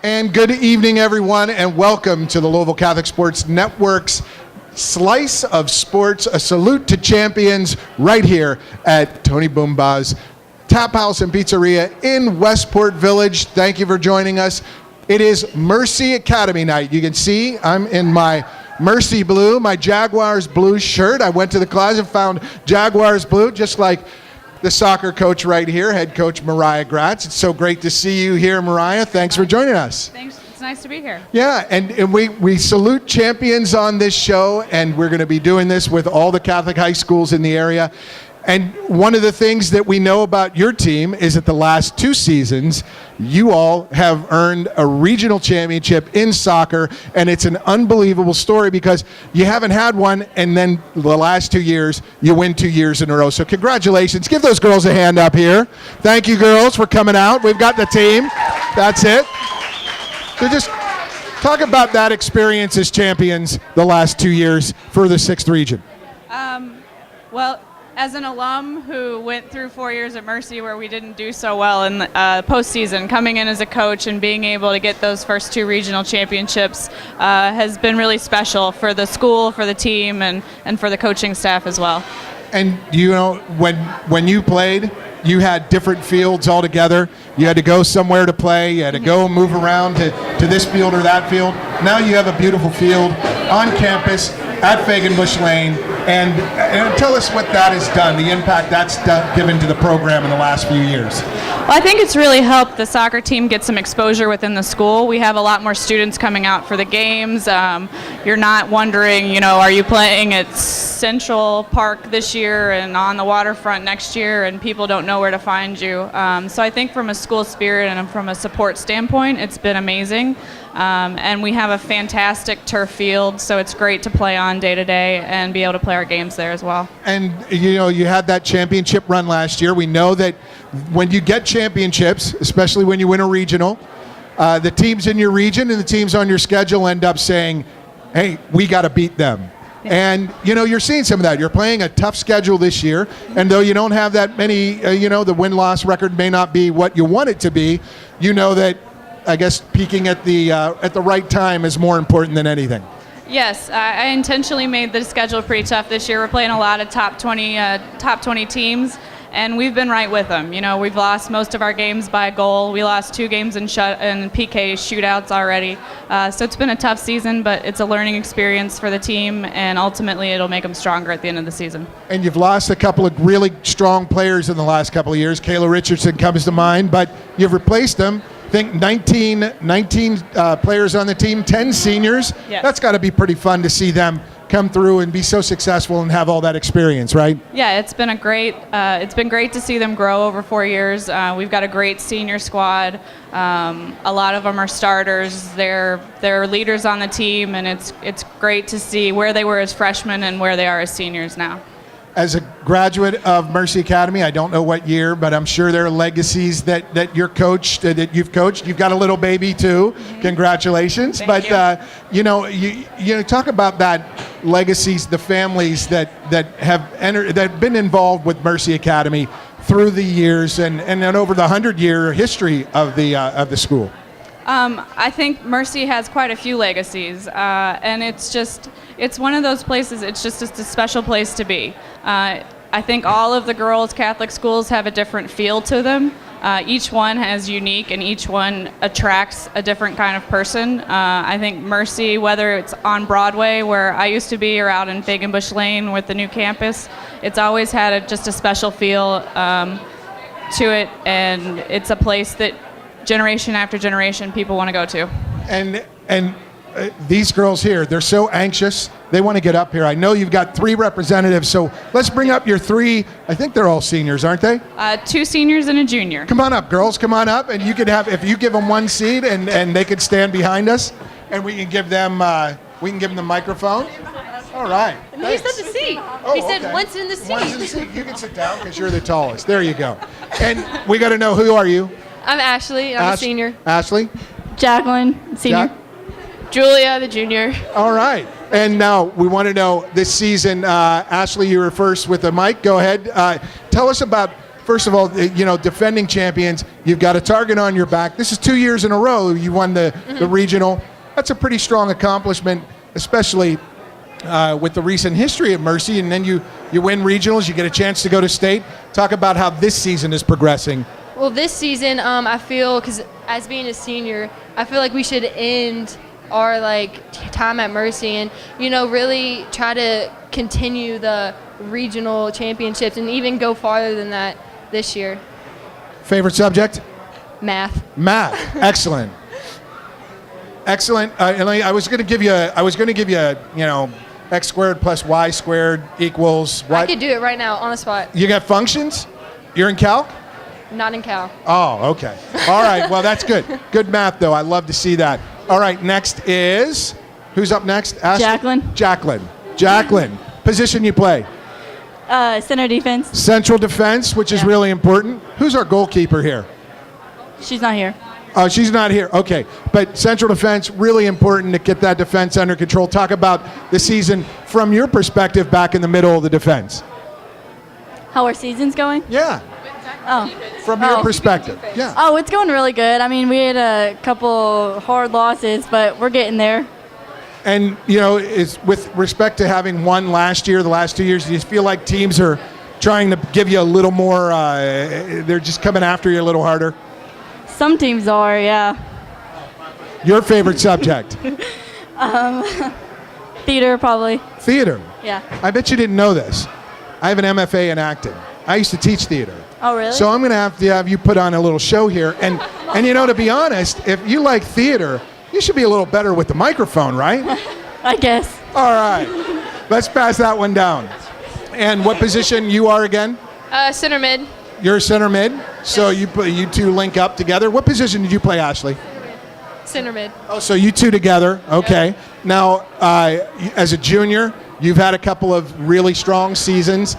And good evening, everyone, and welcome to the Louisville Catholic Sports Network's Slice of Sports, a salute to champions right here at Tony Bumbaugh's Tap House and Pizzeria in Westport Village. Thank you for joining us. It is Mercy Academy night. You can see I'm in my Mercy blue, my Jaguars blue shirt. I went to the closet, found Jaguars blue, just like the soccer coach right here, head coach Mariah Gratz. It's so great to see you here, Mariah. Thanks for joining us. Thanks. It's nice to be here. Yeah, and we salute champions on this show, and we're going to be doing this with all the Catholic high schools in the area. And one of the things that we know about your team is that the last 2 seasons, you all have earned a regional championship in soccer, and it's an unbelievable story because you haven't had one, and then the last 2 years, you win 2 years in a row. So congratulations. Give those girls a hand up here. Thank you, girls, for coming out. We've got the team. That's it. So just talk about that experience as champions the last 2 years for the 6th region. Well, as an alum who went through 4 years at Mercy where we didn't do so well in the postseason, coming in as a coach and being able to get those first 2 regional championships has been really special for the school, for the team, and for the coaching staff as well. And you know, when you played, you had different fields altogether. You had to go somewhere to play. You had to go move around to this field or that field. Now you have a beautiful field on campus at Fagan-Bush Lane. And tell us what that has done, the impact that's given to the program in the last few years. Well, I think it's really helped the soccer team get some exposure within the school. We have a lot more students coming out for the games. You're not wondering, are you playing at Central Park this year and on the waterfront next year, and people don't know where to find you. So I think from a school spirit and from a support standpoint, it's been amazing. And we have a fantastic turf field, so it's great to play on day to day and be able to play our games there as well. And you had that championship run last year. We know that when you get championships, especially when you win a regional, the teams in your region and the teams on your schedule end up saying, hey, we got to beat them. Yeah. And you're seeing some of that. You're playing a tough schedule this year, and though you don't have that many, the win-loss record may not be what you want it to be, that I guess peaking at the right time is more important than anything. Yes, I intentionally made the schedule pretty tough this year. We're playing a lot of top 20 teams, and we've been right with them. We've lost most of our games by a goal. We lost 2 games in PK shootouts already. So it's been a tough season, but it's a learning experience for the team, and ultimately it'll make them stronger at the end of the season. And you've lost a couple of really strong players in the last couple of years. Kayla Richardson comes to mind, but you've replaced them. I think 19 players on the team, 10 seniors. Yes. That's got to be pretty fun to see them come through and be so successful and have all that experience, right? Yeah, it's been great to see them grow over 4 years. We've got a great senior squad. A lot of them are starters. They're leaders on the team, and it's great to see where they were as freshmen and where they are as seniors now. As a graduate of Mercy Academy, I don't know what year, but I'm sure there are legacies that you're coached, that you've coached. You've got a little baby too. Mm-hmm. Congratulations! Thank you. You talk about that legacies, the families that have been involved with Mercy Academy through the years and over the 100-year history of the school. I think Mercy has quite a few legacies, and it's one of those places, it's just a special place to be. I think all of the girls' Catholic schools have a different feel to them. Each one is unique, and each one attracts a different kind of person. I think Mercy, whether it's on Broadway, where I used to be, or out in Fagan-Bush Lane with the new campus, it's always had just a special feel to it, and it's a place that generation after generation people want to go to. And these girls here, they're so anxious. They want to get up here. I know you've got 3 representatives, so let's bring up your 3. I think they're all seniors, aren't they? 2 seniors and a junior. Come on up, girls. Come on up, and you could have, if you give them 1 seat, and they could stand behind us, and we can give them the microphone. All right. And he said the seat. Oh, he said, okay. "Once in the seat." Once in the seat. You can sit down because you're the tallest. There you go. And we got to know, who are you? I'm Ashley. I'm a senior. Ashley? Jacqueline, senior. Julia, the junior. All right. And now we want to know this season, Ashley, you were first with the mic. Go ahead. Tell us about, first of all, defending champions. You've got a target on your back. This is 2 years in a row you won the regional. That's a pretty strong accomplishment, especially with the recent history of Mercy. And then you win regionals, you get a chance to go to state. Talk about how this season is progressing. Well, this season, I feel, because as being a senior, I feel like we should end our time at Mercy and really try to continue the regional championships and even go farther than that this year. Favorite subject? Math. Math. Excellent. Excellent. And I was going to give you, x squared plus y squared equals what? I could do it right now on the spot. You got functions? You're in calc? Not in Cal. Oh, okay. All right. Well, that's good. Good math, though. I love to see that. All right. Next is, who's up next? Ashley? Jacqueline. Jacqueline. Position you play? Center defense. Central defense, which is Yeah. really important. Who's our goalkeeper here? She's not here. Oh, she's not here. Okay. But central defense, really important to get that defense under control. Talk about the season from your perspective back in the middle of the defense. How our season's going? Yeah. Oh. From your Oh. perspective. Yeah. Oh, it's going really good. I mean, we had a couple hard losses, but we're getting there. And, is with respect to having won last year, the last 2 years, do you feel like teams are trying to give you a little more, they're just coming after you a little harder? Some teams are, yeah. Your favorite subject? Theater, probably. Theater. Yeah. I bet you didn't know this. I have an MFA in acting. I used to teach theater. Oh, really? So I'm going to have you put on a little show here. And to be honest, if you like theater, you should be a little better with the microphone, right? I guess. All right. Let's pass that one down. And what position you are again? Center mid. You're center mid. So you two link up together. What position did you play, Ashley? Center mid. Oh, so you two together. Okay. Now, as a junior, you've had a couple of really strong seasons.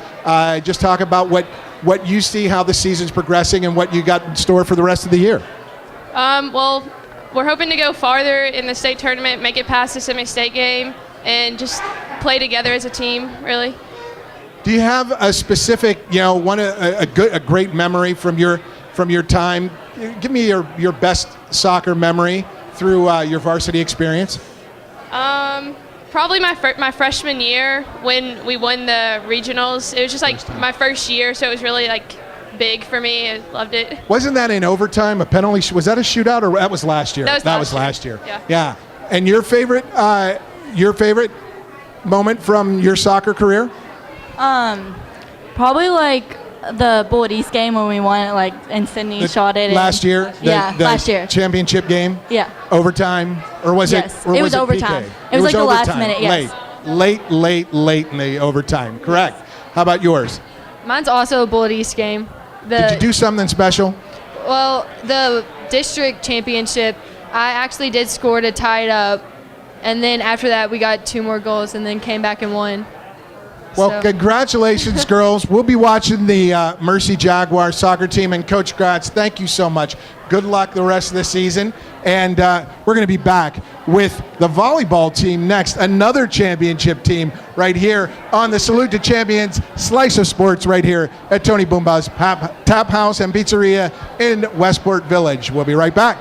Just talk about what you see, how the season's progressing, and what you got in store for the rest of the year. Well, we're hoping to go farther in the state tournament, make it past the semi-state game, and just play together as a team, really. Do you have a specific, a great memory from your time? Give me your best soccer memory through your varsity experience. Probably my freshman year when we won the regionals. It was just my first year, so it was really big for me. I loved it. Wasn't that in overtime? A penalty? Was that a shootout, or that was last year? That was last year. Yeah. And your favorite moment from your soccer career? Probably the Bullet East game when we won it, and Sydney shot it. Last year? Last year. Championship game? Yeah. Overtime? Or was Yes, it? Or it was overtime. PK? It was the last overtime. minute, yes. Late in the overtime. Correct. How about yours? Mine's also a Bullet East game. Did you do something special? Well, the district championship, I actually did score to tie it up, and then after that we got 2 more goals and then came back and won. Well, So- congratulations, girls. We'll be watching the Mercy Jaguar soccer team. And Coach Gratz, thank you so much. Good luck the rest of the season. And we're going to be back with the volleyball team next, another championship team right here on the Salute to Champions Slice of Sports right here at Tony Boomba's Tap House and Pizzeria in Westport Village. We'll be right back.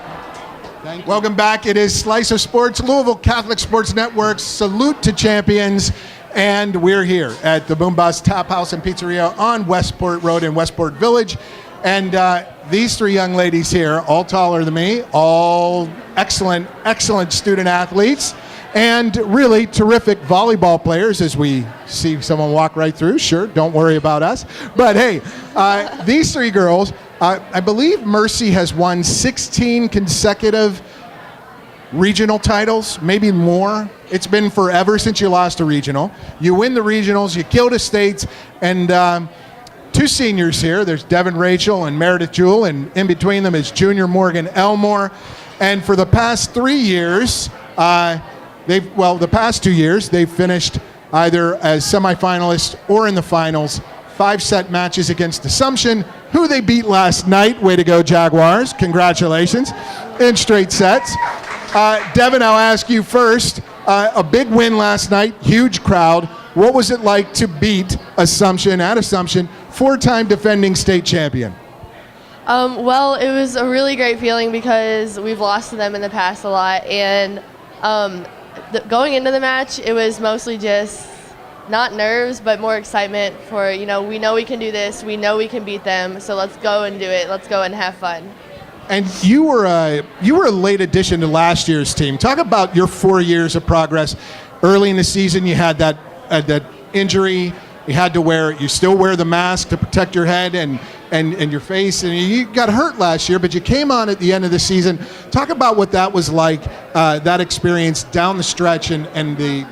Welcome back. It is Slice of Sports, Louisville Catholic Sports Network's Salute to Champions. And we're here at the Boomba's Tap House and Pizzeria on Westport Road in Westport Village. And these 3 young ladies here, all taller than me, all excellent student athletes, and really terrific volleyball players, as we see someone walk right through. Sure, don't worry about us. But hey, these 3 girls, I believe Mercy has won 16 consecutive regional titles, maybe more. It's been forever since you lost a regional. You win the regionals, you kill the states, and 2 seniors here. There's Devin Rachel and Meredith Jewell, and in between them is junior Morgan Elmore. And for the past 3 years, the past 2 years, they've finished either as semifinalists or in the finals. 5-set matches against Assumption, who they beat last night. Way to go, Jaguars. Congratulations. In straight sets. Devin, I'll ask you first. A big win last night, huge crowd. What was it like to beat Assumption, 4-time defending state champion? Well, it was a really great feeling because we've lost to them in the past a lot, and going into the match, it was mostly just not nerves, but more excitement for, we know we can do this, we know we can beat them, so let's go and do it. Let's go and have fun. And you were a late addition to last year's team. Talk about your 4 years of progress. Early in the season, you had that injury. You still wear the mask to protect your head and your face, and you got hurt last year, but you came on at the end of the season. Talk about what that was like, that experience down the stretch, and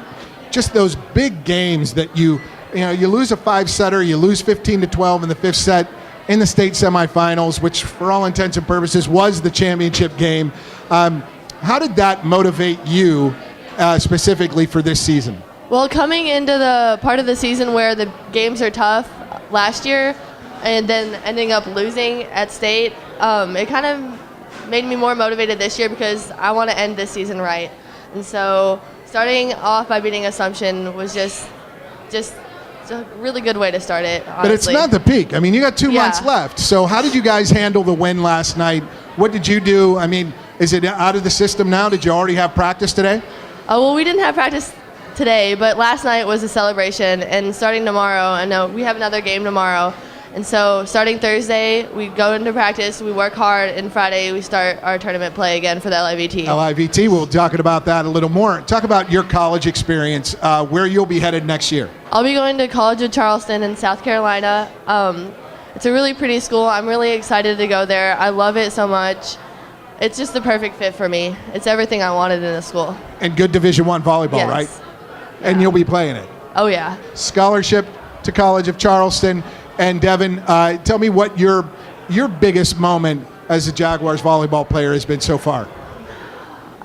just those big games that you lose a 5-setter, you lose 15-12 in the 5th set in the state semifinals, which for all intents and purposes was the championship game. How did that motivate you specifically for this season? Well, coming into the part of the season where the games are tough last year and then ending up losing at state, it kind of made me more motivated this year because I want to end this season right. And so starting off by beating Assumption was just a really good way to start it, honestly. But it's not the peak. I mean, you got 2 months left. So how did you guys handle the win last night? What did you do? I mean, is it out of the system now? Did you already have practice today? Well, we didn't have practice today, but last night was a celebration, and starting tomorrow, I know we have another game tomorrow, and so starting Thursday, we go into practice, we work hard, and Friday we start our tournament play again for the LIVT. LIVT, we'll talk about that a little more. Talk about your college experience, where you'll be headed next year. I'll be going to College of Charleston in South Carolina. It's a really pretty school. I'm really excited to go there. I love it so much. It's just the perfect fit for me. It's everything I wanted in a school. And good Division I volleyball, Yes. right? And you'll be playing it. Oh, yeah. Scholarship to College of Charleston. And Devin, tell me what your biggest moment as a Jaguars volleyball player has been so far.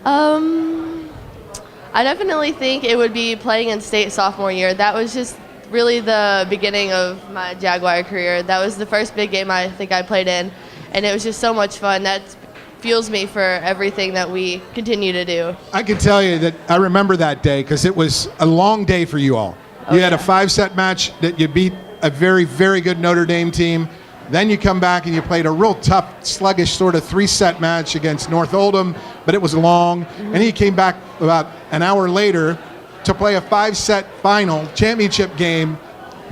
I definitely think it would be playing in state sophomore year. That was just really the beginning of my Jaguar career. That was the first big game I think I played in, and it was just so much fun. That fuels me for everything that we continue to do. I can tell you that I remember that day because it was a long day for you all. You had a 5-set match that you beat a very, very good Notre Dame team. Then you come back and you played a real tough, sluggish sort of 3-set match against North Oldham, but it was long. And then you came back about an hour later to play a 5-set final championship game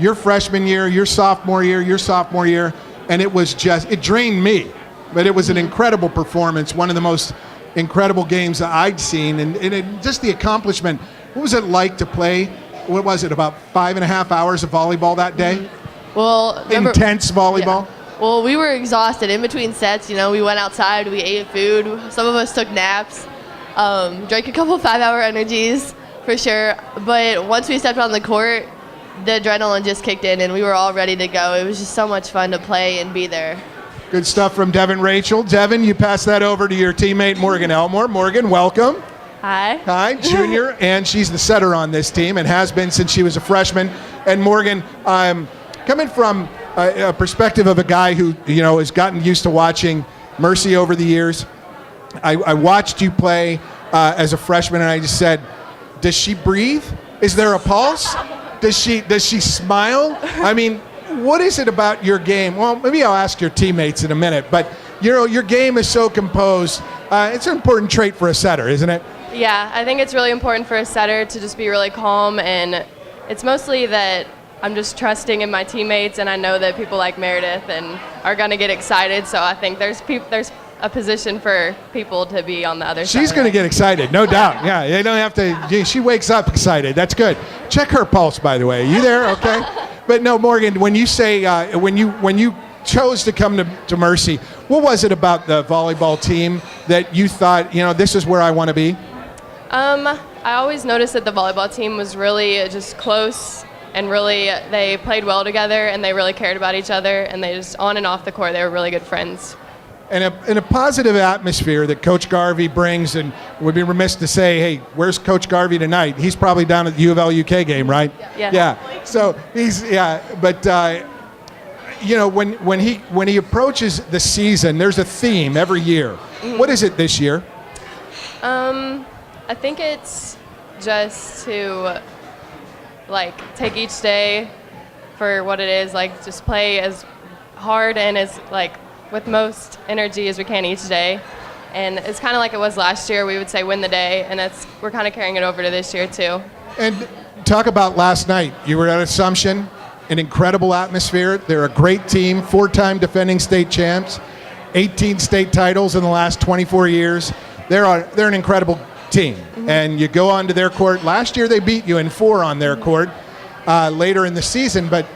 your freshman year, your sophomore year, and it drained me. But it was an incredible performance, one of the most incredible games that I'd seen, and just the accomplishment. What was it like to play, what was it, about 5.5 hours of volleyball that day? Well, Intense volleyball? Yeah. Well, we were exhausted in between sets. We went outside, we ate food. Some of us took naps, drank a couple 5-hour energies for sure. But once we stepped on the court, the adrenaline just kicked in, and we were all ready to go. It was just so much fun to play and be there. Good stuff from Devin Rachel. Devin, you pass that over to your teammate Morgan Elmore. Morgan, welcome. Hi. Hi, junior, and she's the setter on this team and has been since she was a freshman. And Morgan, coming from a perspective of a guy who has gotten used to watching Mercy over the years, I watched you play as a freshman, and I just said, does she breathe? Is there a pulse? Does she smile? I mean, what is it about your game? Well, maybe I'll ask your teammates in a minute, but your game is so composed. It's an important trait for a setter, isn't it? Yeah, I think it's really important for a setter to just be really calm, and it's mostly that I'm just trusting in my teammates, and I know that people like Meredith and are going to get excited, so I think there's a position for people to be on the other side. She's going to get excited, no doubt. Yeah, they don't have to. She wakes up excited. That's good. Check her pulse, by the way. Are you there? Okay. But no, Morgan, when you say when you chose to come to Mercy, what was it about the volleyball team that you thought, this is where I want to be? I always noticed that the volleyball team was really just close, and really they played well together, and they really cared about each other, and they just on and off the court they were really good friends. And a positive atmosphere that Coach Garvey brings, and would be remiss to say, hey, where's Coach Garvey tonight? He's probably down at the U of L UK game, right? Yeah. Yeah. So but when he approaches the season, there's a theme every year. Mm-hmm. What is it this year? I think it's just to take each day for what it is, just play as hard and as with most energy as we can each day. And it's kind of like it was last year. We would say win the day, and we're kind of carrying it over to this year too. And talk about last night. You were at Assumption, an incredible atmosphere. They're a great team, 4-time defending state champs, 18 state titles in the last 24 years. They're an incredible team. And you go onto their court. Last year they beat you in 4 on their court later in the season, but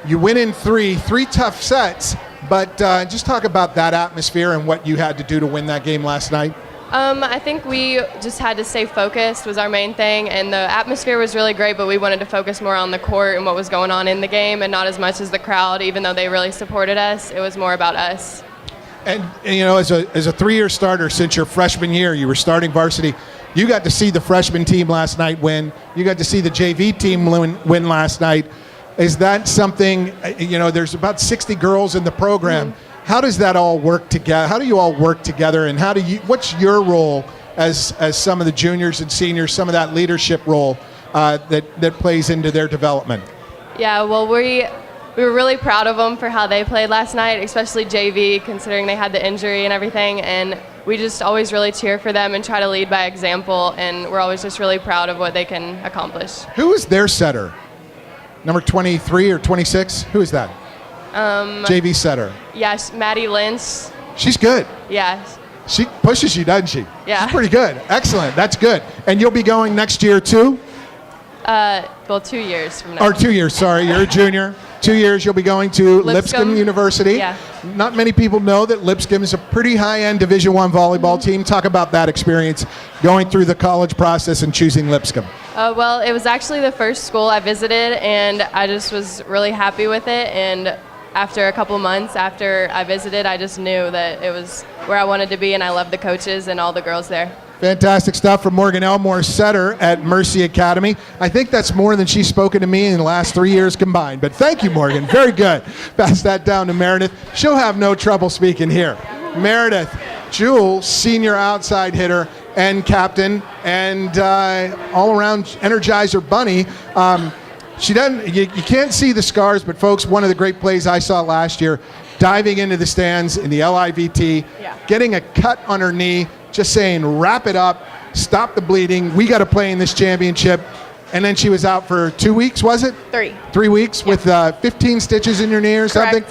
you win in 3 tough sets. But just talk about that atmosphere and what you had to do to win that game last night. I think we just had to stay focused was our main thing, and the atmosphere was really great, but we wanted to focus more on the court and what was going on in the game and not as much as the crowd, even though they really supported us. It was more about us. And you know, as a 3-year starter since your freshman year, you were starting varsity. You got to see the freshman team last night win. You got to see the JV team win last night. Is that something, you know, there's about 60 girls in the program. How does that all work together? How do you all work together, and what's your role as some of the juniors and seniors, some of that leadership role that plays into their development? Yeah, well, we were really proud of them for how they played last night, especially JV, considering they had the injury and everything. And we just always really cheer for them and try to lead by example. And we're always just really proud of what they can accomplish. Who is their setter? Number 23 or 26? Who is that? JV setter. Yes, Maddie Lynch. She's good. Yeah. She pushes you, doesn't she? Yeah. She's pretty good. Excellent. That's good. And you'll be going next year too? Well, 2 years from now. Or 2 years, sorry. You're a junior. 2 years you'll be going to Lipscomb University. Yeah. Not many people know that Lipscomb is a pretty high-end Division I volleyball team. Talk about that experience, going through the college process and choosing Lipscomb. Well, it was actually the first school I visited, and I just was really happy with it. And after a couple months after I visited, I just knew that it was where I wanted to be, and I loved the coaches and all the girls there. Fantastic stuff from Morgan Elmore, setter at Mercy Academy. I think that's more than she's spoken to me in the last 3 years combined. But thank you, Morgan. Very good. Pass that down to Meredith. She'll have no trouble speaking here. Meredith, Jewel, senior outside hitter and captain, and all-around Energizer bunny. She doesn't. You can't see the scars, but folks, one of the great plays I saw last year, diving into the stands in the LIVT, getting a cut on her knee, just saying, wrap it up, stop the bleeding. We got to play in this championship. And then she was out for 2 weeks, was it? 3. 3 weeks with 15 stitches in your knee or something.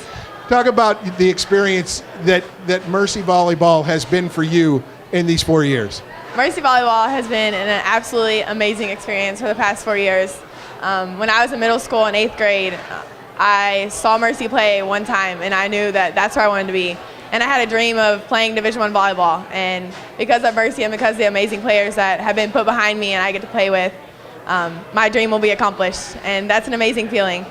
Talk about the experience that Mercy Volleyball has been for you in these 4 years. Mercy Volleyball has been an absolutely amazing experience for the past 4 years. When I was in middle school in 8th grade, I saw Mercy play one time, and I knew that that's where I wanted to be. And I had a dream of playing Division I volleyball. And because of Mercy and because of the amazing players that have been put behind me and I get to play with, my dream will be accomplished. And that's an amazing feeling.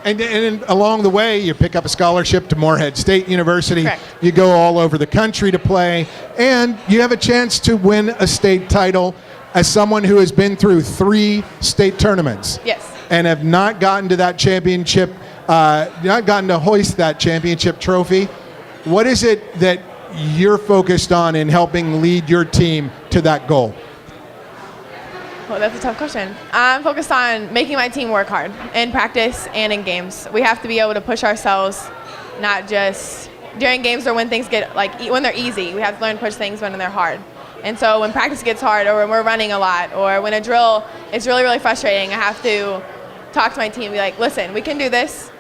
And along the way, you pick up a scholarship to Morehead State University. Correct. You go all over the country to play, and you have a chance to win a state title as someone who has been through 3 state tournaments. Yes. And have not gotten to that championship, not gotten to hoist that championship trophy. What is it that you're focused on in helping lead your team to that goal? Well, that's a tough question. I'm focused on making my team work hard in practice and in games. We have to be able to push ourselves, not just during games or when things get, when they're easy. We have to learn to push things when they're hard. And so when practice gets hard, or when we're running a lot, or when a drill is really, really frustrating, I have to talk to my team and be like, listen, we can do this.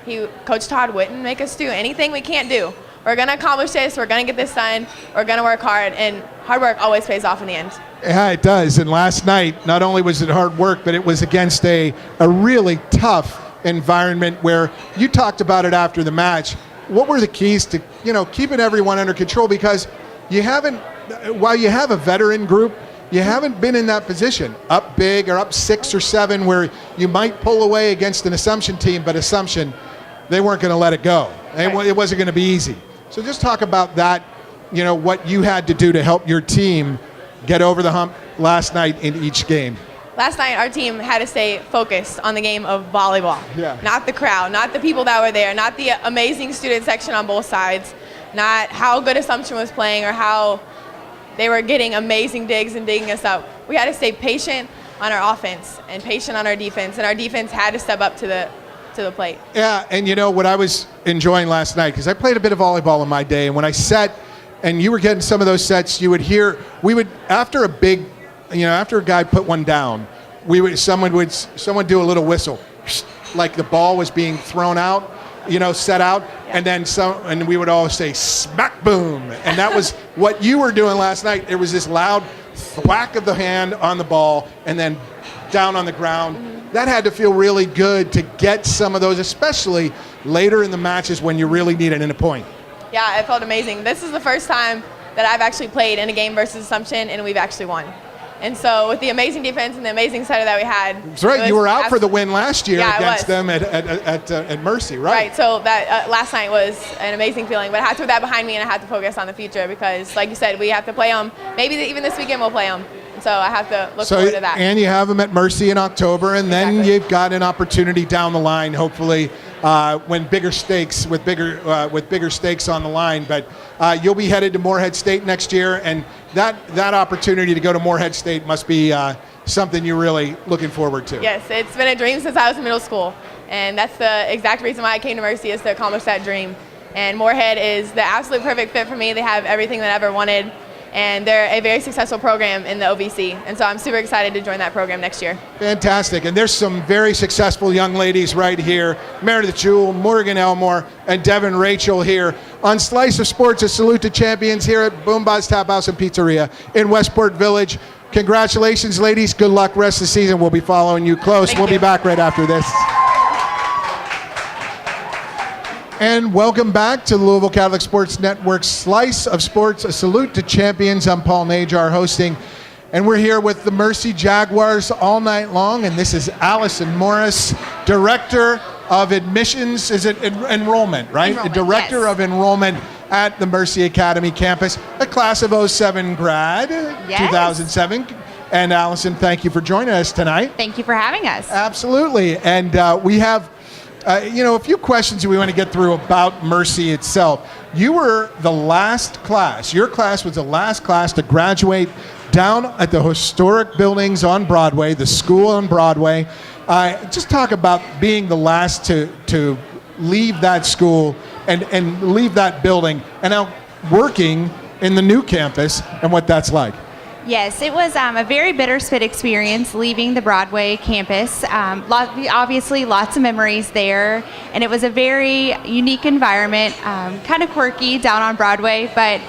Coach Todd wouldn't make us do anything we can't do. We're going to accomplish this. We're going to get this done. We're going to work hard. And hard work always pays off in the end. Yeah, it does. And last night, not only was it hard work, but it was against a really tough environment where you talked about it after the match. What were the keys to, keeping everyone under control? Because while you have a veteran group, you haven't been in that position, up big or up 6 or 7, where you might pull away against an Assumption team, but Assumption, they weren't going to let it go. It wasn't going to be easy. So just talk about that, what you had to do to help your team get over the hump last night in each game. Last night, our team had to stay focused on the game of volleyball. Yeah. Not the crowd, not the people that were there, not the amazing student section on both sides, not how good Assumption was playing or how they were getting amazing digs and digging us up. We had to stay patient on our offense and patient on our defense, and our defense had to step up to to the plate. Yeah, and you know what I was enjoying last night, because I played a bit of volleyball in my day, and when I set, and you were getting some of those sets, you would hear, we would, after a big, after a guy put one down, someone would do a little whistle, like the ball was being thrown out, set out, and then and we would all say smack boom, and that was what you were doing last night. There was this loud thwack of the hand on the ball, and then down on the ground. That had to feel really good to get some of those, especially later in the matches when you really need it in a point. Yeah, it felt amazing. This is the first time that I've actually played in a game versus Assumption, and we've actually won. And so with the amazing defense and the amazing setter that we had. That's right. You were out for the win last year against them at Mercy, right? Right. So that last night was an amazing feeling. But I had to put that behind me, and I had to focus on the future because, like you said, we have to play them. Maybe even this weekend we'll play them. So I have to look forward to that. And you have them at Mercy in October, and then you've got an opportunity down the line, hopefully, when bigger stakes with bigger stakes on the line. But you'll be headed to Moorhead State next year, and that opportunity to go to Moorhead State must be something you're really looking forward to. Yes, it's been a dream since I was in middle school, and that's the exact reason why I came to Mercy, is to accomplish that dream. And Moorhead is the absolute perfect fit for me. They have everything that I ever wanted. And they're a very successful program in the OVC. And so I'm super excited to join that program next year. Fantastic. And there's some very successful young ladies right here. Meredith Jewell, Morgan Elmore, and Devin Rachel here on Slice of Sports, a salute to champions here at Boomba's Tap House and Pizzeria in Westport Village. Congratulations, ladies. Good luck rest of the season. We'll be following you close. We'll be back right after this. And welcome back to the Louisville Catholic Sports Network's Slice of Sports, a salute to champions. I'm Paul Najar hosting, and we're here with the Mercy Jaguars all night long, and this is Allison Morris, Director of Admissions, is it enrollment, right? Enrollment, Director yes. of Enrollment at the Mercy Academy campus, a class of 07 grad, Yes. 2007. And Allison, thank you for joining us tonight. Thank you for having us. Absolutely, and we have a few questions we want to get through about Mercy itself. You were the last class. Your class was the last class to graduate down at the historic buildings on Broadway, the school on Broadway. Just talk about being the last to leave that school and leave that building, and now working in the new campus and what that's like. Yes, it was a very bittersweet experience leaving the Broadway campus. Obviously, lots of memories there, and it was a very unique environment, kind of quirky down on Broadway. But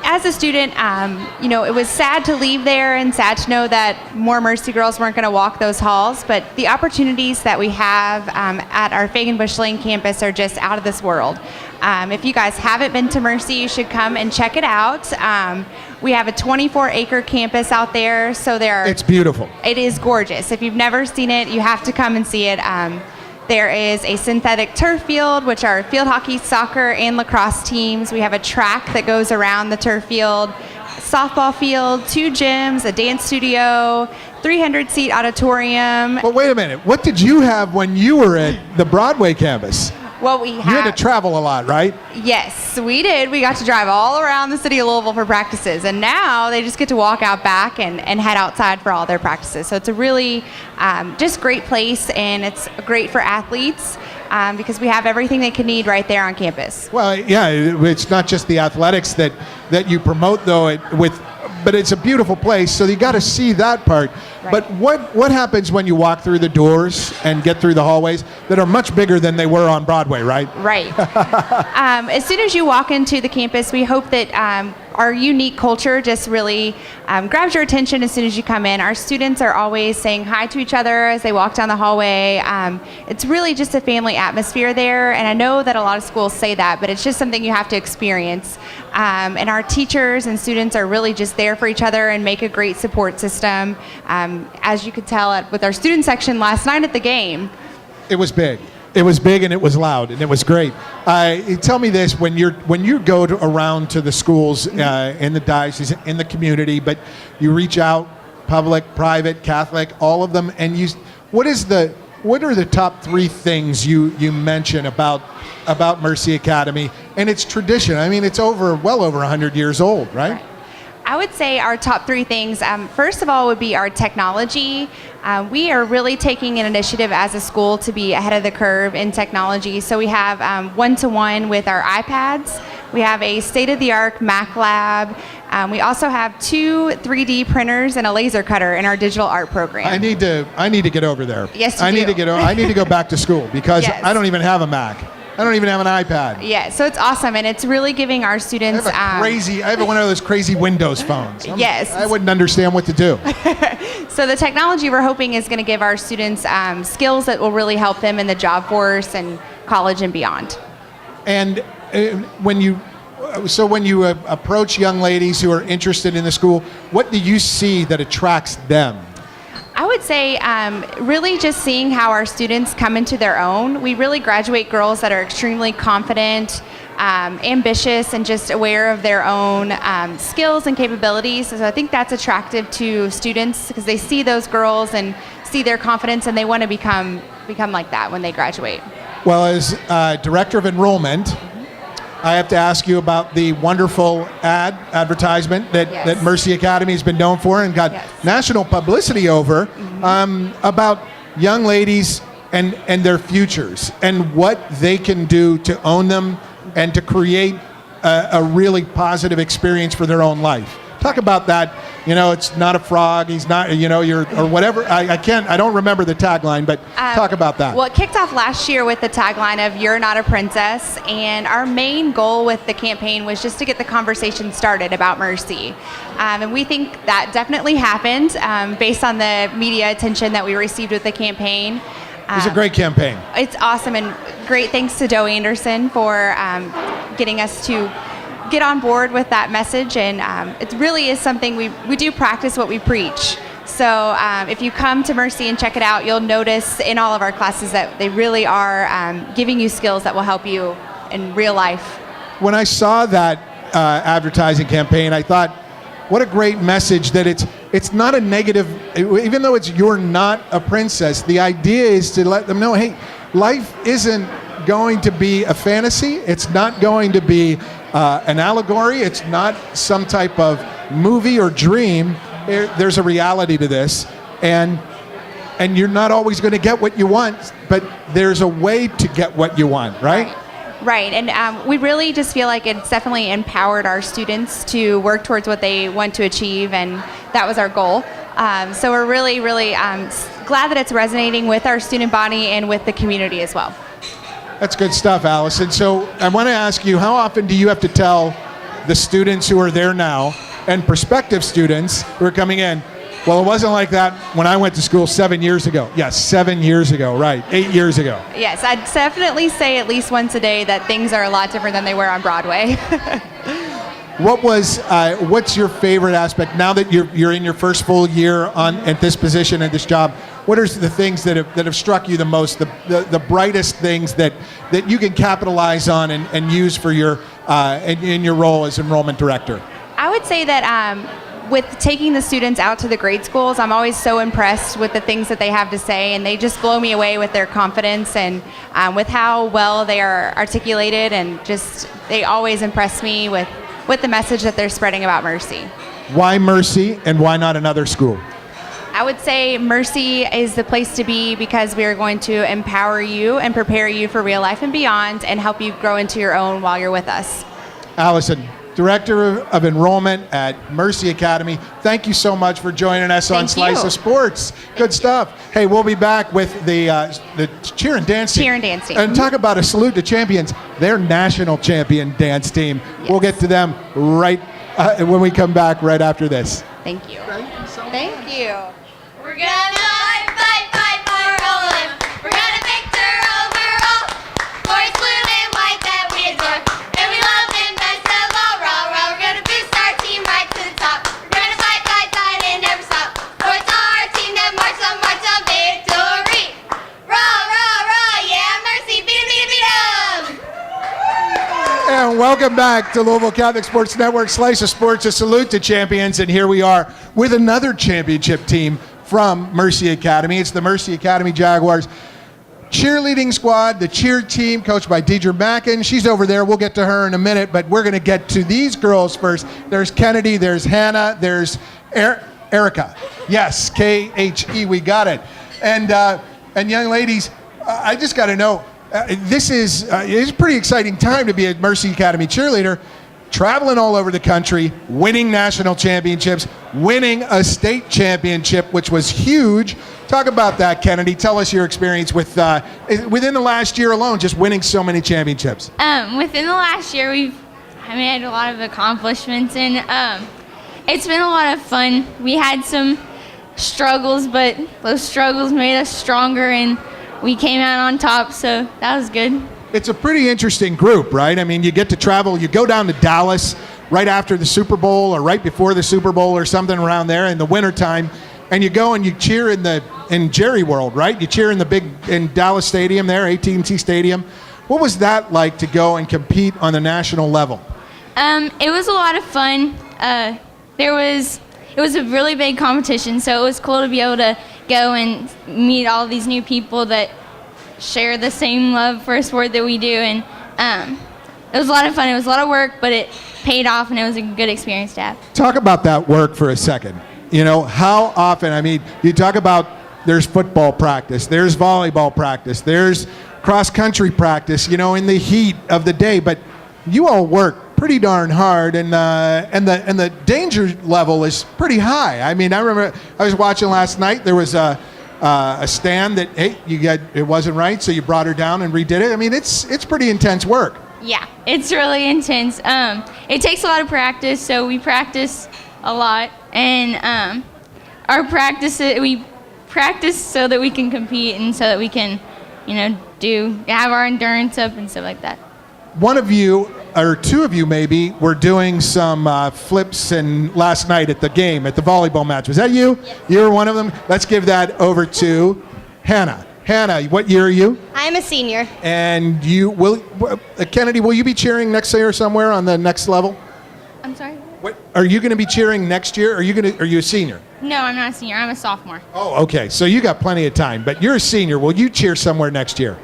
as a student, it was sad to leave there and sad to know that more Mercy girls weren't going to walk those halls. But the opportunities that we have at our Fagan Bush Lane campus are just out of this world. If you guys haven't been to Mercy, you should come and check it out. We have a 24-acre campus out there, so It's beautiful. It is gorgeous. If you've never seen it, you have to come and see it. There is a synthetic turf field, which are field hockey, soccer, and lacrosse teams. We have a track that goes around the turf field, softball field, 2 gyms, a dance studio, 300-seat auditorium. But wait a minute. What did you have when you were at the Broadway campus? Well, we You had to travel a lot, right? Yes, we did. We got to drive all around the city of Louisville for practices, and now they just get to walk out back and head outside for all their practices. So it's a really just great place, and it's great for athletes because we have everything they can need right there on campus. Well, yeah, it's not just the athletics that you promote, though, but it's a beautiful place, so you got to see that part. Right. But what happens when you walk through the doors and get through the hallways that are much bigger than they were on Broadway, right? Right. As soon as you walk into the campus, we hope that our unique culture just really grabs your attention as soon as you come in. Our students are always saying hi to each other as they walk down the hallway. It's really just a family atmosphere there, and I know that a lot of schools say that, but it's just something you have to experience. And our teachers and students are really just there for each other and make a great support system. As you could tell with our student section last night at the game. It was big. It was big, and it was loud, and it was great. Tell me this: when you go around to the schools in the diocese, in the community, but you reach out, public, private, Catholic, all of them, and what are the top 3 things you mention about Mercy Academy and its tradition? I mean, it's well over 100 years old, right? I would say our top three things. First of all, would be our technology. We are really taking an initiative as a school to be ahead of the curve in technology. So we have one-to-one with our iPads. We have a state-of-the-art Mac lab. We also have 2 3D printers and a laser cutter in our digital art program. I need to get over there. Yes, you I need do. to get. I need to go back to school because Yes. I don't even have a Mac. I don't even have an iPad. Yeah, so it's awesome, and it's really giving our I students. have I have one of those crazy Windows phones. Yes. I wouldn't understand what to do. So the technology we're hoping is going to give our students skills that will really help them in the job force and college and beyond. And when you approach young ladies who are interested in the school, what do you see that attracts them? I would say really just seeing how our students come into their own. We really graduate girls that are extremely confident, ambitious, and just aware of their own skills and capabilities. So I think that's attractive to students because they see those girls and see their confidence, and they want to become like that when they graduate. Well, as director of enrollment, I have to ask you about the wonderful advertisement that, Yes. that Mercy Academy has been known for and got Yes. national publicity over about young ladies and their futures and what they can do to own them and to create a really positive experience for their own life. Talk about that. You know, it's not a frog. He's not. You know, you're or whatever. I can't. I don't remember the tagline, but talk about that. Well, it kicked off last year with the tagline of "You're not a princess," and our main goal with the campaign was just to get the conversation started about Mercy, and we think that definitely happened based on the media attention that we received with the campaign. It was a great campaign. It's awesome, and great thanks to Doe Anderson for getting us to get on board with that message, and it really is something we do practice what we preach. So if you come to Mercy and check it out, you'll notice in all of our classes that they really are giving you skills that will help you in real life. When I saw that advertising campaign, I thought, what a great message that it's not a negative, even though it's "you're not a princess," the idea is to let them know, hey, life isn't going to be a fantasy. It's not going to be an allegory. It's not some type of movie or dream. There's a reality to this, and you're not always going to get what you want, but there's a way to get what you want, right? Right, and we really just feel like it's definitely empowered our students to work towards what they want to achieve, and that was our goal. So we're really, really glad that it's resonating with our student body and with the community as well. That's good stuff, Allison. So I want to ask you, how often do you have to tell the students who are there now and prospective students who are coming in, well, it wasn't like that when I went to school 7 years ago. Yes, 7 years ago, right, 8 years ago. Yes, I'd definitely say at least once a day that things are a lot different than they were on Broadway. What's your favorite aspect now that you're in your first full year at this position and this job? What are the things that have struck you the most, the brightest things that you can capitalize on and use for your in your role as enrollment director? I would say that with taking the students out to the grade schools, I'm always so impressed with the things that they have to say, and they just blow me away with their confidence and with how well they are articulated, and just they always impress me with the message that they're spreading about Mercy. Why Mercy and why not another school? I would say Mercy is the place to be because we are going to empower you and prepare you for real life and beyond and help you grow into your own while you're with us. Allison, Director of Enrollment at Mercy Academy, thank you so much for joining us on Thank Slice you. of Sports. Good stuff. Hey, we'll be back with the cheer and dance team. Cheer and dance team. And talk about a salute to champions. Their national champion dance team. Yes. We'll get to them right when we come back right after this. Thank you. Thank you. We're gonna fight for all of them. We're gonna victor overall. Boys blue and white that we adore. And we love them best of all. Rah, rah. We're gonna boost our team right to the top. We're gonna fight and never stop. For it's our team that march on victory. Rah, rah, rah. Yeah, Mercy. Beat 'em, beat 'em, beat 'em. And welcome back to Louisville Catholic Sports Network, Slice of Sports, a salute to champions. And here we are with another championship team from Mercy Academy. It's the Mercy Academy Jaguars. cheerleading squad, the cheer team, coached by Deidre Mackin. She's over there. We'll get to her in a minute, but we're going to get to these girls first. There's Kennedy, there's Hannah, there's Erica. Yes, K-H-E, we got it. And young ladies, I just got to know, this is it's a pretty exciting time to be a Mercy Academy cheerleader, traveling all over the country, winning national championships, winning a state championship, which was huge. Talk about that, Kennedy. Tell us your experience with within the last year alone, just winning so many championships. Within the last year, we've made a lot of accomplishments, and it's been a lot of fun. We had some struggles, but those struggles made us stronger, and we came out on top, so that was good. It's a pretty interesting group, right? I mean, you get to travel, you go down to Dallas right after the Super Bowl or right before the Super Bowl or something around there in the wintertime, and you go and you cheer in Jerry World, right? You cheer in Dallas Stadium there, AT&T Stadium. What was that like to go and compete on the national level? It was a lot of fun. It was a really big competition, so it was cool to be able to go and meet all these new people that share the same love for a sport that we do, and it was a lot of fun. It was a lot of work, but it paid off, and it was a good experience to have. Talk about that work for a second. You know, how often, I mean, you talk about there's football practice, there's volleyball practice, there's cross-country practice, you know, in the heat of the day, but you all work pretty darn hard, and the danger level is pretty high. I mean, I remember I was watching last night, there was a stand that, hey, it wasn't right, so you brought her down and redid it. I mean, it's pretty intense work. Yeah, it's really intense. It takes a lot of practice, so we practice a lot, and we practice so that we can compete and so that we can, you know, have our endurance up and stuff like that. One of you, or two of you maybe, were doing some flips last night at the game, at the volleyball match. Was that you? Yes. You were one of them? Let's give that over to Hannah. Hannah, what year are you? I'm a senior. And Kennedy, will you be cheering next year somewhere on the next level? I'm sorry? What, are you going to be cheering next year? Are you a senior? No, I'm not a senior. I'm a sophomore. Oh, okay. So you got plenty of time, but you're a senior. Will you cheer somewhere next year?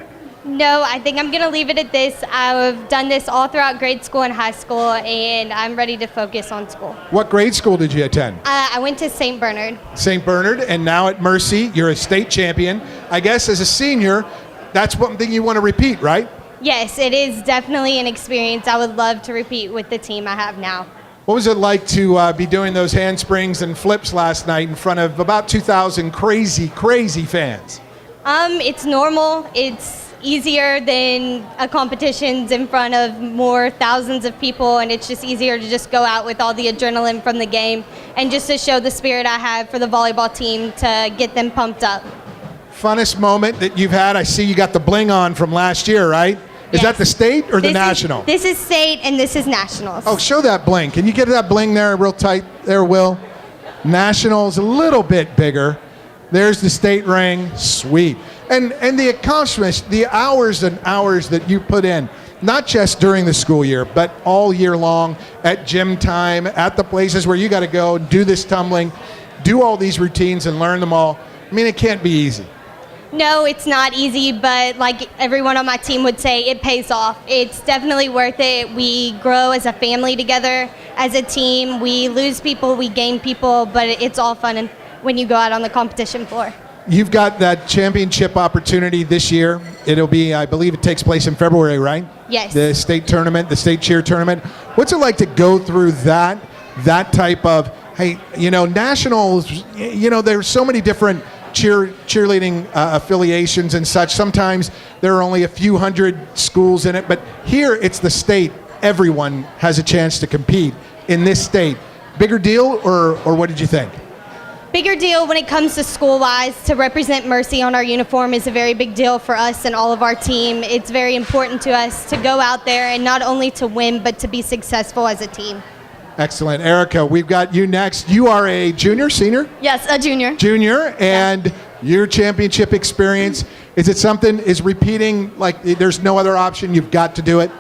No, I think I'm going to leave it at this. I've done this all throughout grade school and high school, and I'm ready to focus on school. What grade school did you attend? I went to St. Bernard. St. Bernard, and now at Mercy, you're a state champion. I guess as a senior, that's one thing you want to repeat, right? Yes, it is definitely an experience I would love to repeat with the team I have now. What was it like to be doing those handsprings and flips last night in front of about 2,000 crazy, crazy fans? It's normal. It's easier than competitions in front of more thousands of people, and it's just easier to just go out with all the adrenaline from the game and just to show the spirit I have for the volleyball team to get them pumped up. Funnest moment that you've had? I see you got the bling on from last year, right? Is Yes. that the state or the national? This is state, and this is nationals. Oh, show that bling. Can you get that bling there real tight there, Will? Nationals a little bit bigger. There's the state ring. Sweet. And the accomplishments, the hours and hours that you put in, not just during the school year, but all year long at gym time, at the places where you got to go and do this tumbling, do all these routines and learn them all. I mean, it can't be easy. No, it's not easy, but like everyone on my team would say, it pays off. It's definitely worth it. We grow as a family together, as a team. We lose people, we gain people, but it's all fun when you go out on the competition floor. You've got that championship opportunity this year. It'll be, I believe it takes place in February, right? Yes. The state tournament, the state cheer tournament. What's it like to go through that type of, hey, you know, nationals, you know, there's so many different cheerleading affiliations and such. Sometimes there are only a few hundred schools in it, but here it's the state. Everyone has a chance to compete in this state. Bigger deal, or what did you think? Bigger deal when it comes to school-wise. To represent Mercy on our uniform is a very big deal for us and all of our team. It's very important to us to go out there and not only to win, but to be successful as a team. Excellent. Erica, we've got you next. You are a junior, senior? Yes, a junior. Junior, and your championship experience, is it something, is repeating, like there's no other option, you've got to do it?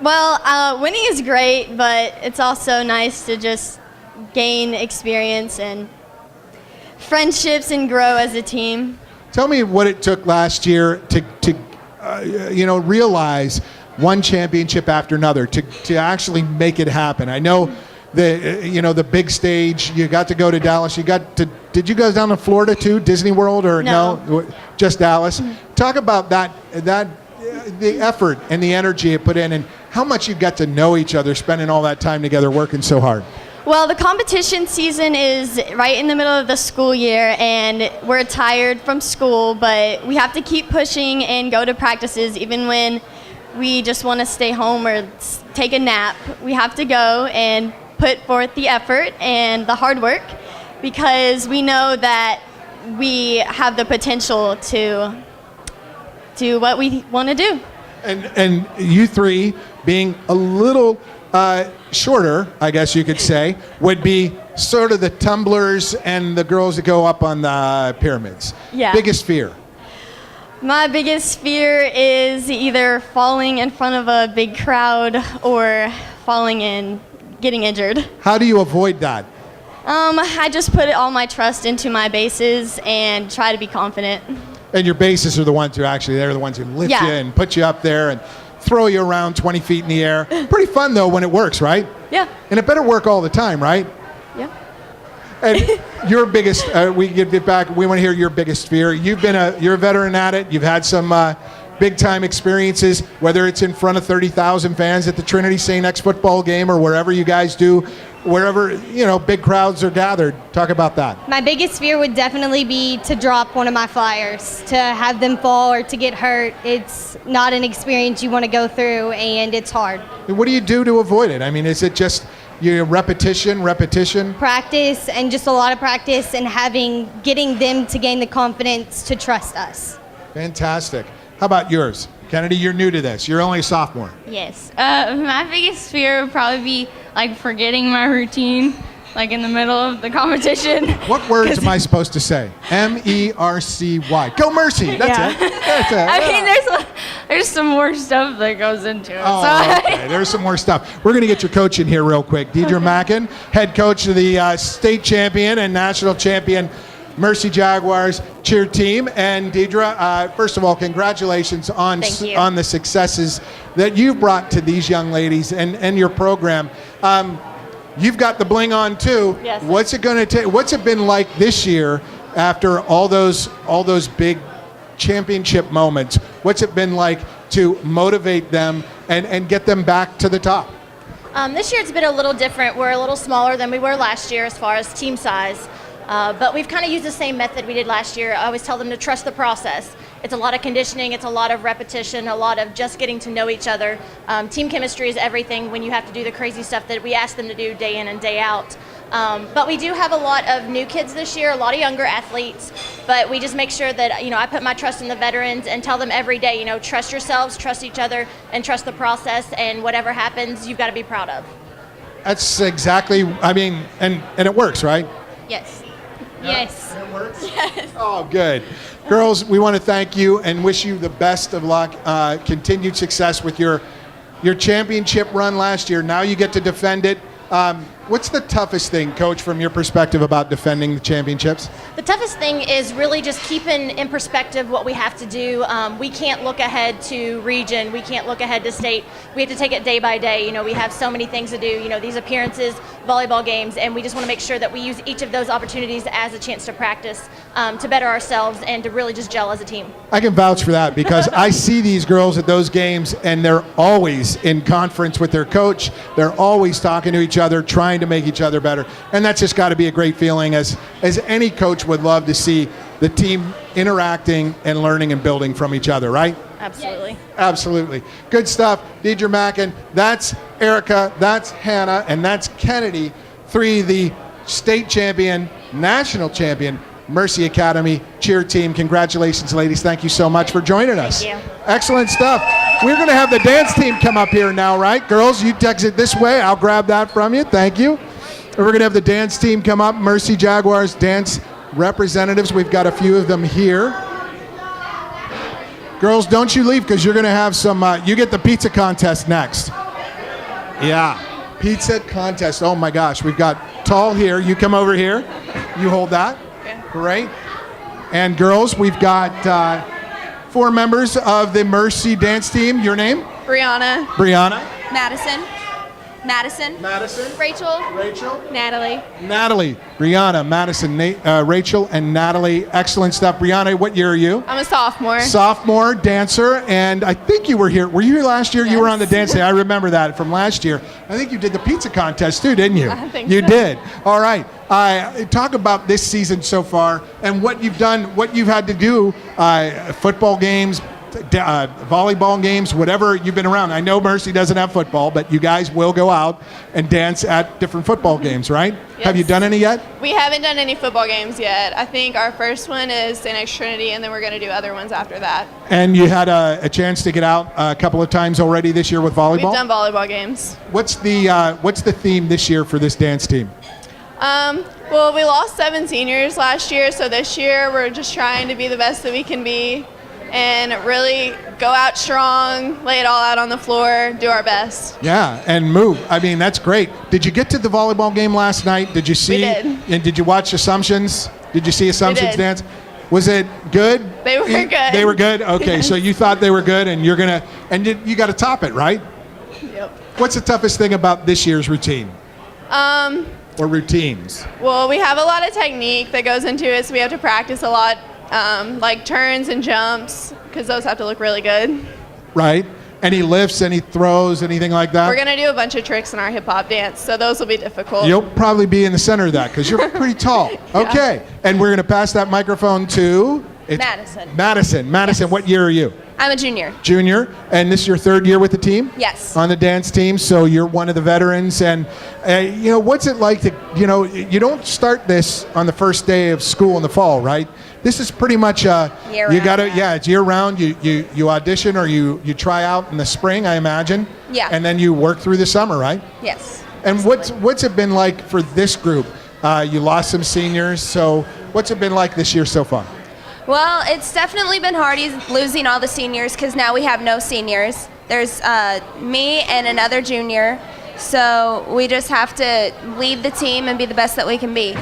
Well, winning is great, but it's also nice to just gain experience and friendships and grow as a team. Tell me what it took last year to realize one championship after another, to actually make it happen. I know the big stage, you got to go to Dallas, did you go down to Florida too, Disney World, or no? Just Dallas? Talk about that the effort and the energy it put in, and how much you got to know each other, spending all that time together, working so hard. Well, the competition season is right in the middle of the school year, and we're tired from school, but we have to keep pushing and go to practices even when we just want to stay home or take a nap. We have to go and put forth the effort and the hard work, because we know that we have the potential to do what we want to do. And you three, being a little shorter, I guess you could say, would be sort of the tumblers and the girls that go up on the pyramids. Yeah. Biggest fear? My biggest fear is either falling in front of a big crowd or falling and getting injured. How do you avoid that? I just put all my trust into my bases and try to be confident. And your bases are the ones who they're the ones who lift you and put you up there and throw you around 20 feet in the air. Pretty fun though when it works, right? Yeah. And it better work all the time, right? Yeah. And your biggest, we get back, we want to hear your biggest fear. You're a veteran at it. You've had some big time experiences, whether it's in front of 30,000 fans at the Trinity St. X football game or wherever you guys do, wherever, big crowds are gathered. Talk about that. My biggest fear would definitely be to drop one of my flyers, to have them fall or to get hurt. It's not an experience you want to go through, and it's hard. And what do you do to avoid it? I mean, is it just repetition? Practice, and just a lot of practice, and getting them to gain the confidence to trust us. Fantastic. How about yours? Kennedy, you're new to this. You're only a sophomore. Yes. My biggest fear would probably be like forgetting my routine, like in the middle of the competition. What words am I supposed to say? MERCY. Go Mercy. That's it. I mean, there's some more stuff that goes into it. Oh, okay. There's some more stuff. We're going to get your coach in here real quick. Deidre Mackin, head coach of the state champion and national champion Mercy Jaguars cheer team. And Deidre, first of all, congratulations on the successes that you've brought to these young ladies and your program. You've got the bling on too. Yes. What's it going to take? What's it been like this year after all those big championship moments? What's it been like to motivate them and get them back to the top? This year it's been a little different. We're a little smaller than we were last year as far as team size. But we've kind of used the same method we did last year. I always tell them to trust the process. It's a lot of conditioning, it's a lot of repetition, a lot of just getting to know each other. Team chemistry is everything when you have to do the crazy stuff that we ask them to do day in and day out. But we do have a lot of new kids this year, a lot of younger athletes, but we just make sure that, I put my trust in the veterans and tell them every day, trust yourselves, trust each other, and trust the process, and whatever happens, you've got to be proud of. That's exactly, and it works, right? Yes. Yes. It works? Yes. Oh, good. Girls, we want to thank you and wish you the best of luck, continued success with your championship run last year. Now you get to defend it. What's the toughest thing, Coach, from your perspective about defending the championships? The toughest thing is really just keeping in perspective what we have to do. We can't look ahead to region. We can't look ahead to state. We have to take it day by day. We have so many things to do. These appearances, volleyball games, and we just want to make sure that we use each of those opportunities as a chance to practice, to better ourselves and to really just gel as a team. I can vouch for that because I see these girls at those games and they're always in conference with their coach. They're always talking to each other, trying to make each other better. And that's just got to be a great feeling, as any coach would love to see the team interacting and learning and building from each other, right? Absolutely. Absolutely. Good stuff. Deidre Mackin, that's Erica, that's Hannah, and that's Kennedy, the state champion, national champion, Mercy Academy cheer team. Congratulations, ladies. Thank you so much for joining us. Thank you. Excellent stuff. We're going to have the dance team come up here now, right? Girls, you exit this way. I'll grab that from you. Thank you. And we're going to have the dance team come up, Mercy Jaguars dance representatives. We've got a few of them here. Girls, don't you leave because you're going to have some, you get the pizza contest next. Yeah, pizza contest. Oh my gosh, we've got Tall here. You come over here. You hold that. Okay. Great. And girls, we've got 4 members of the Mercy dance team. Your name? Brianna. Brianna. Madison. Madison. Madison. Rachel. Rachel. Natalie. Natalie. Brianna, Madison, Rachel, and Natalie. Excellent stuff. Brianna, what year are you? I'm a sophomore. Sophomore dancer, and I think you were here. Were you here last year? You were on the dance day. I remember that from last year. I think you did the pizza contest too, didn't you? I think you so. did. All right. Talk about this season so far and what you've done, what you've had to do, football games, volleyball games, whatever you've been around. I know Mercy doesn't have football, but you guys will go out and dance at different football games, right? Yes. Have you done any yet? We haven't done any football games yet. I think our first one is St. X Trinity, and then we're going to do other ones after that. And you had a chance to get out a couple of times already this year with volleyball? We've done volleyball games. What's the theme this year for this dance team? Well, we lost 7 seniors last year, so this year we're just trying to be the best that we can be and really go out strong, lay it all out on the floor, do our best. Yeah, and move. I mean, that's great. Did you get to the volleyball game last night? Did you see? We did. And did you watch Assumptions? Did you see Assumptions did. dance? Was it good? They were good. They were good? Okay, Yes. so you thought they were good, and you got to top it, right? Yep. What's the toughest thing about this year's routine or routines? Well, we have a lot of technique that goes into it, so we have to practice a lot, like turns and jumps, because those have to look really good. Right? Any lifts, any throws, anything like that? We're going to do a bunch of tricks in our hip-hop dance, so those will be difficult. You'll probably be in the center of that because you're pretty tall. Okay, and we're going to pass that microphone to Madison. Madison, what year are you? I'm a junior. Junior, and this is your 3rd year with the team? Yes. On the dance team, so you're one of the veterans. And what's it like to, you don't start this on the first day of school in the fall, right? This is pretty much Year-round, you got to, yeah. it's year round. You audition or you try out in the spring, I imagine. Yeah. And then you work through the summer, right? Yes. And what's it been like for this group? You lost some seniors, so what's it been like this year so far? Well, it's definitely been hard losing all the seniors because now we have no seniors. There's me and another junior, so we just have to lead the team and be the best that we can be.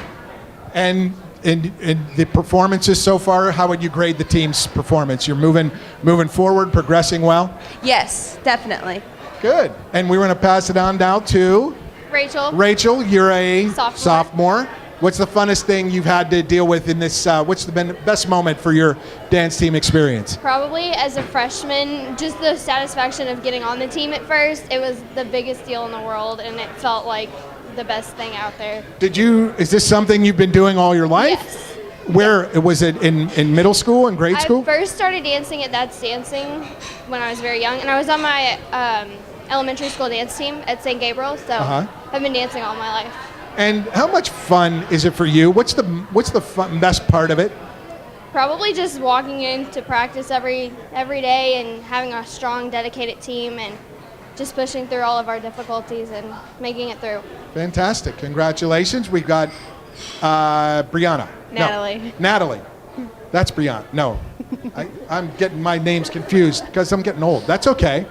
And in the performances so far, how would you grade the team's performance? You're moving forward, progressing well? Yes, definitely. Good. And we're going to pass it on now to Rachel. Rachel. You're a Sophomore. What's the funnest thing you've had to deal with in this? What's the best moment for your dance team experience? Probably as a freshman, just the satisfaction of getting on the team at first. It was the biggest deal in the world, and it felt like the best thing out there. Is this something you've been doing all your life? Yes. Where was it in middle school and grade school? I first started dancing at That's Dancing when I was very young, and I was on my elementary school dance team at St. Gabriel, so I've been dancing all my life. And how much fun is it for you? What's the best part of it? Probably just walking into practice every day and having a strong, dedicated team and just pushing through all of our difficulties and making it through. Fantastic. Congratulations. We've got Brianna. Natalie. No, Natalie. That's Brianna. No. I'm getting my names confused because I'm getting old. That's okay.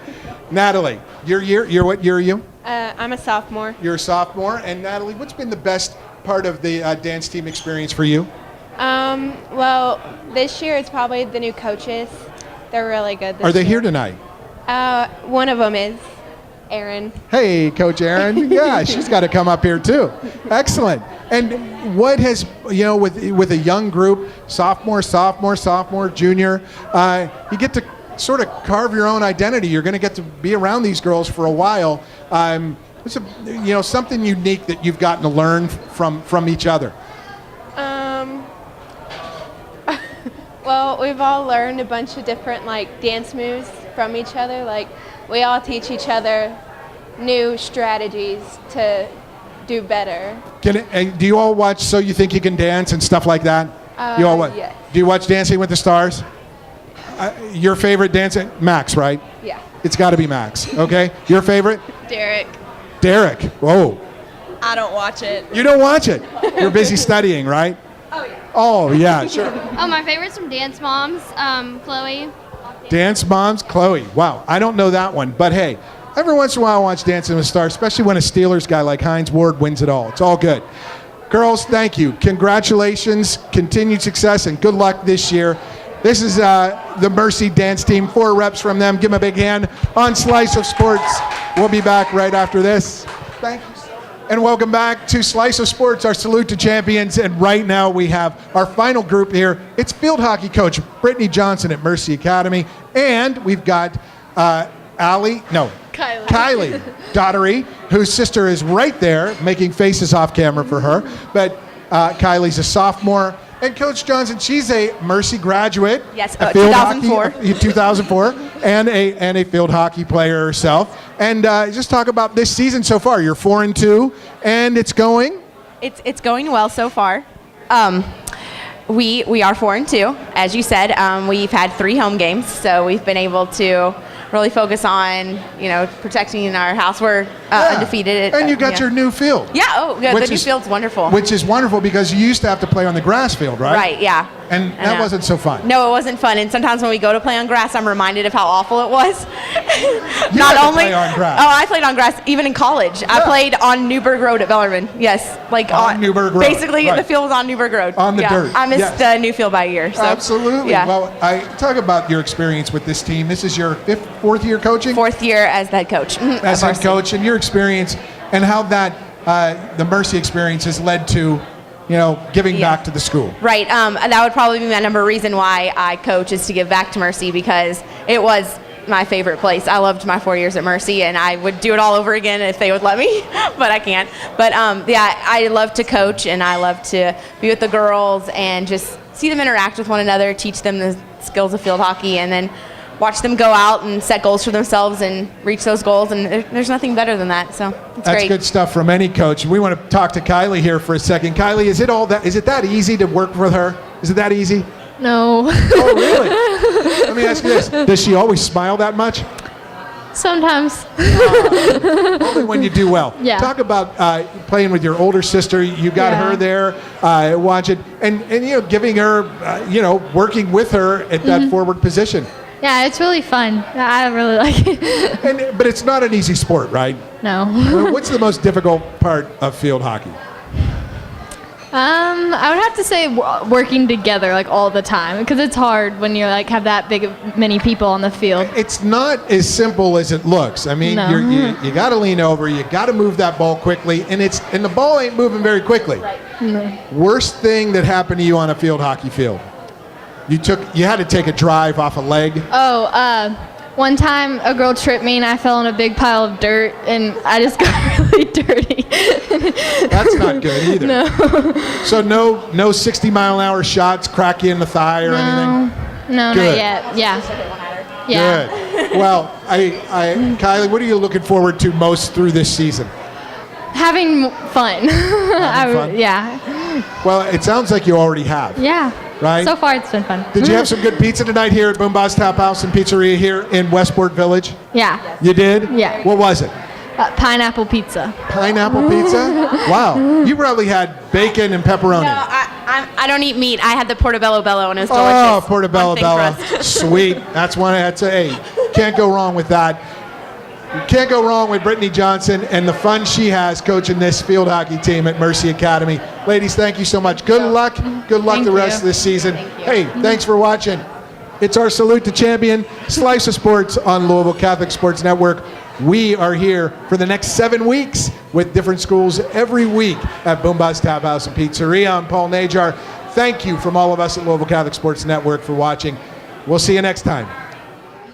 Natalie, what year are you? I'm a sophomore. You're a sophomore. And Natalie, what's been the best part of the dance team experience for you? Well, this year it's probably the new coaches. They're really good this Are they year. here tonight? One of them is Erin. Hey, Coach Erin. Yeah, she's got to come up here too. Excellent. And what has, with a young group, sophomore, junior, you get to sort of carve your own identity. You're going to get to be around these girls for a while. What's something unique that you've gotten to learn from each other? Well, we've all learned a bunch of different dance moves from each other. We all teach each other new strategies to do better. Do you all watch So You Think You Can Dance and stuff like that? You all watch? Yes. Do you watch Dancing with the Stars? Your favorite dancing? Max, right? Yeah. It's got to be Max. Okay. Your favorite? Derek. Derek. Whoa. I don't watch it. You don't watch it. You're busy studying, right? Oh, yeah. Oh, yeah, sure. Oh, my favorites from Dance Moms, Chloe. Dance Moms, Chloe. Wow, I don't know that one. But hey, every once in a while I watch Dancing with the Stars, especially when a Steelers guy like Hines Ward wins it all. It's all good. Girls, thank you. Congratulations, continued success, and good luck this year. This is the Mercy dance team. 4 reps from them. Give them a big hand on Slice of Sports. We'll be back right after this. Thank you. And welcome back to Slice of Sports, our salute to champions. And right now we have our final group here. It's field hockey coach Brittany Johnson at Mercy Academy. And we've got Kylie Daughtery, whose sister is right there making faces off camera for her. But Kylie's a sophomore. And Coach Johnson, she's a Mercy graduate. Yes, a field 2004. Hockey, 2004, and a field hockey player herself. And just talk about this season so far. You're 4-2, and it's going. It's going well so far. We are 4-2, as you said. We've had 3 home games, so we've been able to really focus on protecting our house. We're undefeated. And you got your new field. Yeah. Oh, the new field's wonderful. Which is wonderful because you used to have to play on the grass field, right? Right. Yeah. And that wasn't so fun. No, it wasn't fun. And sometimes when we go to play on grass, I'm reminded of how awful it was. You had to play on grass. Oh, I played on grass even in college. I played on Newburgh Road at Bellarmine. Yes, on Newburgh Road. Basically, right. The field was on Newburgh Road. On the dirt. I missed the new field by a year. So. Absolutely. Yeah. Well, talk about your experience with this team. This is your 4th year coaching? 4th year as the head coach. As head coach, and your experience and how that the Mercy experience has led to giving back to the school. Right. That would probably be my number reason why I coach is to give back to Mercy, because it was my favorite place. I loved my 4 years at Mercy, and I would do it all over again if they would let me, but I can't. But I love to coach, and I love to be with the girls and just see them interact with one another, teach them the skills of field hockey, and then watch them go out and set goals for themselves and reach those goals, and there's nothing better than that. So it's That's great. good stuff from any coach. We want to talk to Kylie here for a second. Kylie, is it that easy to work with her? Is it that easy? No. Oh, really? Let me ask you this. Does she always smile that much? Sometimes. Only when you do well. Yeah. Talk about playing with your older sister. You got her there watching, and giving her, working with her at that forward position. Yeah, it's really fun. I really like it. But it's not an easy sport, right? No. What's the most difficult part of field hockey? I would have to say working together all the time, because it's hard when you have that big of many people on the field. It's not as simple as it looks. I mean, No. you got to lean over, you got to move that ball quickly, and the ball ain't moving very quickly. No. Worst thing that happened to you on a field hockey field? You had to take a drive off a leg. Oh, one time a girl tripped me and I fell in a big pile of dirt and I just got really dirty. That's not good either. No. So no 60-mile-an-hour shots crack you in the thigh or anything? No, Good. not yet. Yeah. Yeah. Good. Well, Kylie, what are you looking forward to most through this season? Having fun. Fun? Yeah. Well, it sounds like you already have. Yeah. Right? So far it's been fun. Did you have some good pizza tonight here at Boomba's Tap House and Pizzeria here in Westport Village? Yeah. You did? Yeah. What was it? Pineapple pizza. Pineapple pizza? Wow. You probably had bacon and pepperoni. No, I don't eat meat. I had the Portobello Bello, and it was Oh, delicious. Portobello On thin Bella. crust. Sweet. That's one. Can't go wrong with that. You can't go wrong with Brittany Johnson and the fun she has coaching this field hockey team at Mercy Academy. Ladies, thank you so much. Good luck. Good luck the rest of this season. Hey, thanks for watching. It's our salute to champion, Slice of Sports on Louisville Catholic Sports Network. We are here for the next 7 weeks with different schools every week at Boomba's Tap House and Pizzeria. I'm Paul Najar. Thank you from all of us at Louisville Catholic Sports Network for watching. We'll see you next time.